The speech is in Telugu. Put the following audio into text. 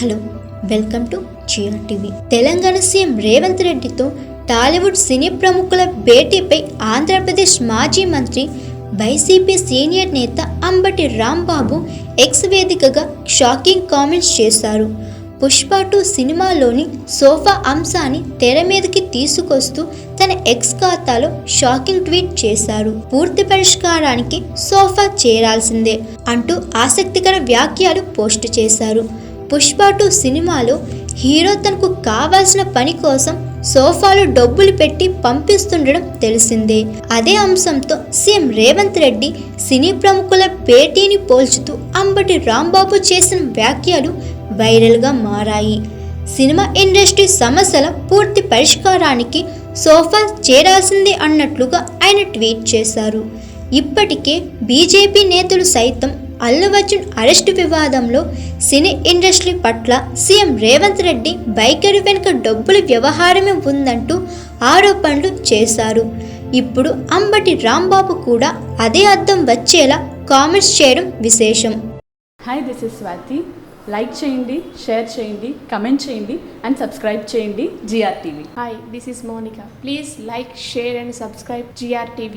Hello, welcome to TV. Telangana CM Revanth రెడ్డితో టాలీవుడ్ సినీ ప్రముఖుల భేటీపై ఆంధ్రప్రదేశ్ మాజీ మంత్రి వైసీపీ సీనియర్ నేత అంబటి రాంబాబు ఎక్స్ వేదికగా షాకింగ్ కామెంట్స్ చేశారు. పుష్ప 2 సినిమాలోని సోఫా అంశాన్ని తెర మీదకి తీసుకొస్తూ తన ఎక్స్ ఖాతాలో షాకింగ్ ట్వీట్ చేశారు. పూర్తి పరిష్కారానికి సోఫా చేరాల్సిందే అంటూ ఆసక్తికర వ్యాఖ్యలు పోస్టు చేశారు. పుష్ప 2 సినిమాలో హీరో తనకు కావాల్సిన పని కోసం సోఫాలో డబ్బులు పెట్టి పంపిస్తుండడం తెలిసిందే. అదే అంశంతో సీఎం రేవంత్ రెడ్డి సినీ ప్రముఖుల భేటీని పోల్చుతూ అంబటి రాంబాబు చేసిన వ్యాఖ్యలు వైరల్గా మారాయి. సినిమా ఇండస్ట్రీ సమస్యల పూర్తి పరిష్కారానికి సోఫా చేరాల్సిందే అన్నట్లుగా ఆయన ట్వీట్ చేశారు. ఇప్పటికే బీజేపీ నేతలు సైతం అల్లు అర్జున్ అరెస్టు వివాదంలో సినీ ఇండస్ట్రీ పట్ల సీఎం రేవంత్ రెడ్డి వైఖరి వెనుక డబ్బుల వ్యవహారమే ఉందంటూ ఆరోపణలు చేశారు. ఇప్పుడు అంబటి రాంబాబు కూడా అదే అర్థం వచ్చేలా కామెంట్స్ చేయడం విశేషం. Hi, this is Swathi. Like చేయండి, షేర్ చేయండి, కమెంట్ చేయండి అండ్ సబ్స్క్రైబ్ చేయండి GR TV. Hi, this is Monica. Please like, share and subscribe GR TV.